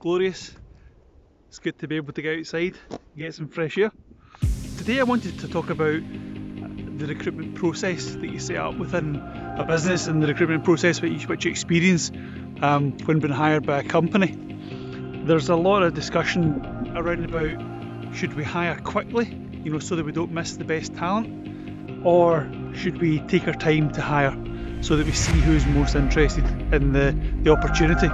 glorious. It's good to be able to get outside, get some fresh air. Today I wanted to talk about the recruitment process that you set up within a business and the recruitment process which you experience when being hired by a company. There's a lot of discussion around about should we hire quickly, so that we don't miss the best talent, or should we take our time to hire so that we see who's most interested in the opportunity.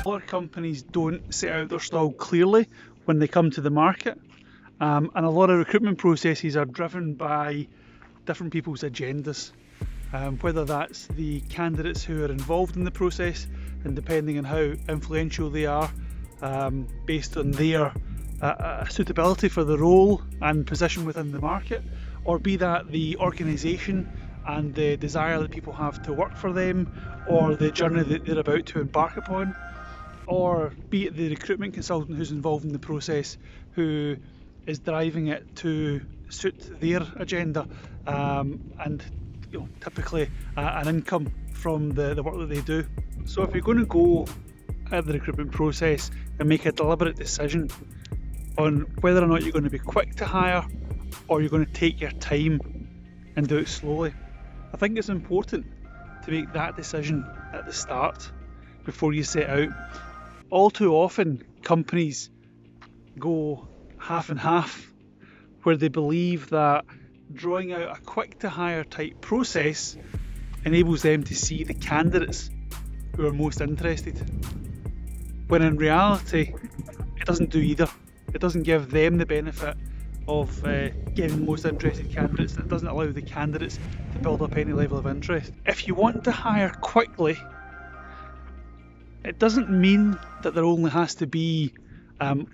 A lot of companies don't set out their stall clearly when they come to the market, and a lot of recruitment processes are driven by different people's agendas, whether that's the candidates who are involved in the process, and depending on how influential they are based on their suitability for the role and position within the market, or be that the organisation and the desire that people have to work for them, or the journey that they're about to embark upon, or be it the recruitment consultant who's involved in the process who is driving it to suit their agenda and typically an income from the work that they do. So if you're going to go at the recruitment process and make a deliberate decision on whether or not you're going to be quick to hire or you're going to take your time and do it slowly, I think it's important to make that decision at the start before you set out. All too often companies go half and half, where they believe that drawing out a quick to hire type process enables them to see the candidates who are most interested, when in reality it doesn't do either. It doesn't give them the benefit of getting the most interested candidates. It doesn't allow the candidates to build up any level of interest. If you want to hire quickly, it doesn't mean that there only has to be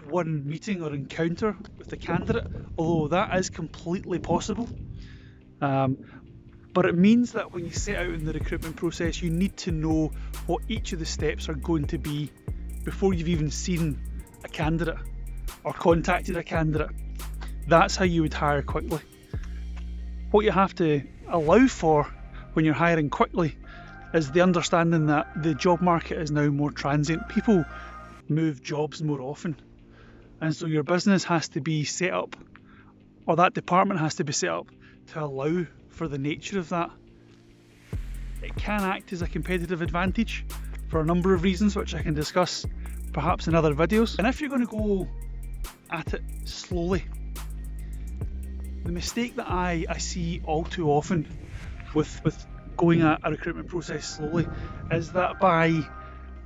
one meeting or encounter with the candidate, although that is completely possible. But it means that when you set out in the recruitment process, you need to know what each of the steps are going to be before you've even seen a candidate or contacted a candidate. That's how you would hire quickly. What you have to allow for when you're hiring quickly is the understanding that the job market is now more transient. People move jobs more often, and so your business has to be set up, or that department has to be set up to allow for the nature of that. It can act as a competitive advantage for a number of reasons, which I can discuss perhaps in other videos. And if you're going to go at it slowly, the mistake that I see all too often with going at a recruitment process slowly is that by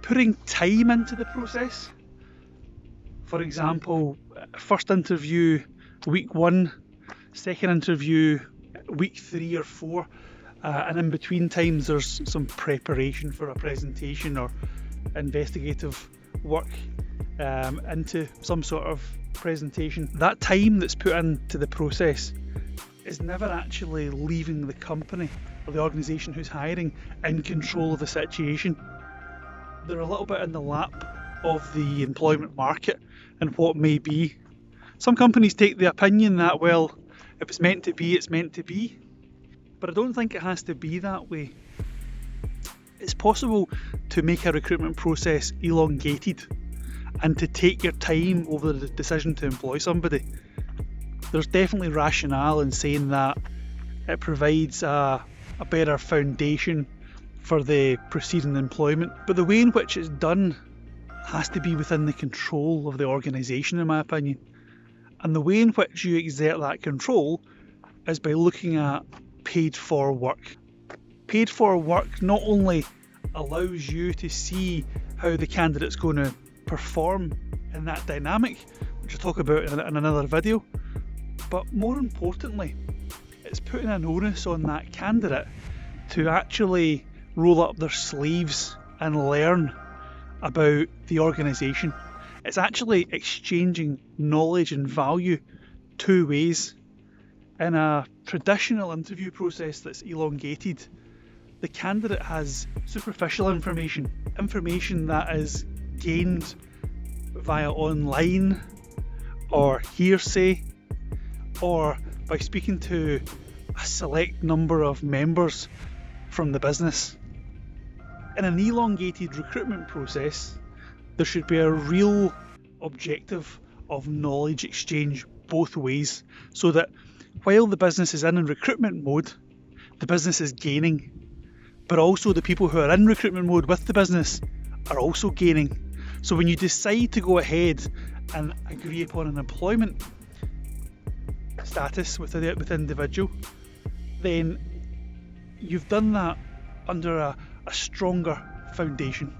putting time into the process, for example, first interview week 1, second interview week 3 or 4, and in between times there's some preparation for a presentation or investigative work into some sort of presentation. That time that's put into the process is never actually leaving the company or the organisation who's hiring in control of the situation. They're a little bit in the lap of the employment market and what may be. Some companies take the opinion that, well, if it's meant to be, it's meant to be. But I don't think it has to be that way. It's possible to make a recruitment process elongated and to take your time over the decision to employ somebody. There's definitely rationale in saying that it provides a better foundation for the preceding employment, but the way in which it's done has to be within the control of the organisation, in my opinion. And the way in which you exert that control is by looking at paid for work. Paid for work not only allows you to see how the candidate's going to perform in that dynamic, which I'll talk about in another video, but more importantly, it's putting an onus on that candidate to actually roll up their sleeves and learn about the organisation. It's actually exchanging knowledge and value two ways. In a traditional interview process that's elongated, the candidate has superficial information that is gained via online or hearsay, or by speaking to a select number of members from the business. In an elongated recruitment process, there should be a real objective of knowledge exchange both ways, so that while the business is in recruitment mode, the business is gaining, but also the people who are in recruitment mode with the business are also gaining. So when you decide to go ahead and agree upon an employment status with the individual, then you've done that under a stronger foundation.